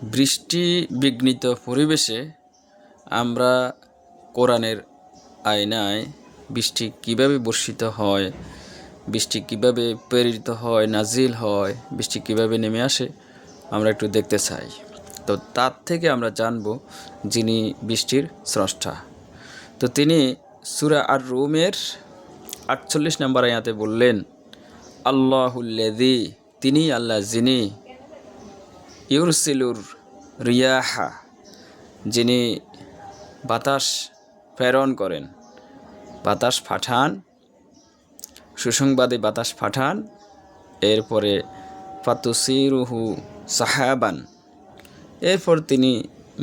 বৃষ্টি বিঘ্নিত পরিবেশে আমরা কোরআনের আয়নায় বৃষ্টি কিভাবে বর্ষিত হয়, বৃষ্টি কিভাবে প্রেরিত হয়, নাজিল হয়, বৃষ্টি কিভাবে নেমে আসে আমরা একটু দেখতে চাই। তো তার থেকে আমরা জানব যিনি বৃষ্টির স্রষ্টা। তো তিনি সূরা আর রুমের 48 নম্বর আয়াতে বললেন, আল্লাহুল্লাযী, তিনি আল্লাহ যিনি, ইউরসিলুর রিয়াহা, যিনি বাতাস প্রেরণ করেন, বাতাস পাঠান, সুসংবাদী বাতাস পাঠান। এরপরে ফাতুসিরুহু সাহাবান, এরপর তিনি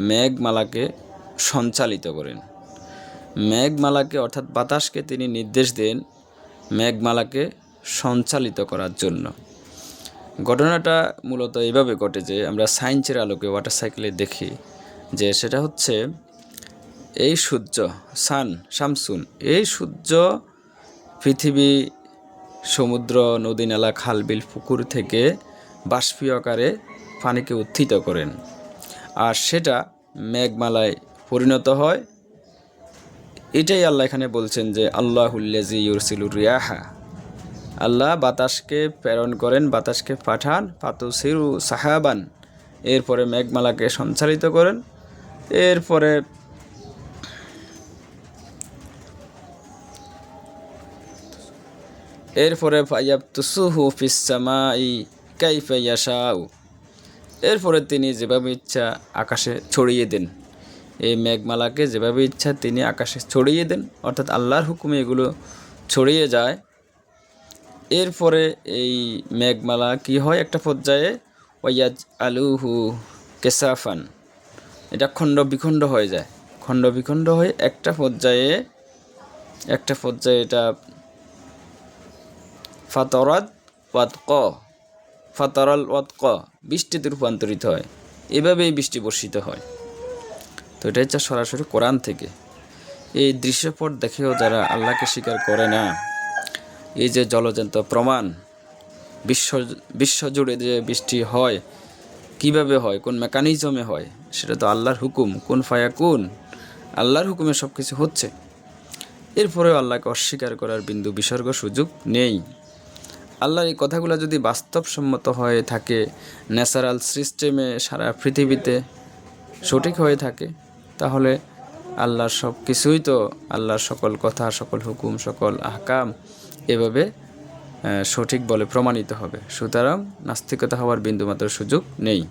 মেঘমালাকে সঞ্চালিত করেন। মেঘমালাকে অর্থাৎ বাতাসকে তিনি নির্দেশ দেন মেঘমালাকে সঞ্চালিত করার জন্য। ঘটনাটা মূলত এইভাবে ঘটে যে আমরা সায়েন্সের আলোকে ওয়াটার সাইকেলে দেখি যে সেটা হচ্ছে এই সূর্য শামসুন, এই সূর্য পৃথিবী, সমুদ্র, নদী, নালা, খাল, বিল, পুকুর থেকে বাষ্পীয় আকারে পানিকে উত্থিত করেন, আর সেটা মেঘমালায় পরিণত হয়। এটাই আল্লাহ এখানে বলছেন যে আল্লাহুল্লাযী ইউরসিলুর রিয়াহা, আল্লাহ বাতাসকে প্রেরণ করেন, বাতাসকে পাঠান, ফাতুসিরু সাহাবান, এরপরে মেঘমালাকে সঞ্চালিত করেন। এরপরে ফায়াবতুসুহু ফিস সামাই কাইফা ইয়াশাউ, এরপরে তিনি যেভাবে ইচ্ছা আকাশে ছড়িয়ে দেন। এই মেঘমালাকে যেভাবে ইচ্ছা তিনি আকাশে ছড়িয়ে দেন, অর্থাৎ আল্লাহর হুকুমে এগুলো ছড়িয়ে যায়। এরপরে এই মেঘমালা কি হয়, একটা পর্যায়ে ওয়াজ আলুহু কেসাফান, এটা খণ্ড বিখণ্ড হয়ে যায়, খণ্ড বিখণ্ড হয়ে একটা পর্যায়ে এটা ফাতারাল ওয়াতক, বৃষ্টিতে রূপান্তরিত হয়। এভাবেই বৃষ্টি বর্ষিত হয়। তো এটা হচ্ছে সরাসরি কোরআন থেকে। এই দৃশ্যপট দেখেও যারা আল্লাহকে স্বীকার করে না, এই যে জলজন্ত প্রমাণ, বিশ্বজুড়ে যে বৃষ্টি হয়, কিভাবে হয়, কোন মেকানিজমে হয়, সেটা তো আল্লাহর হুকুম, কুন ফায়াকুন, আল্লাহর হুকুমে সব কিছু হচ্ছে। এরপরেও আল্লাহকে অস্বীকার করার বিন্দু বিসর্গ সুযোগ নেই। আল্লাহর এই কথাগুলো যদি বাস্তবসম্মত হয়ে থাকে, ন্যাচারাল সিস্টেমে সারা পৃথিবীতে সঠিক হয়ে থাকে, তাহলে আল্লাহর সব কিছুই তো, আল্লাহর সকল কথা, সকল হুকুম, সকল আহকাম এভাবে সঠিক বলে প্রমাণিত হবে। সুতরাং নাস্তিকতা হওয়ার বিন্দুমাত্র সুযোগ নেই।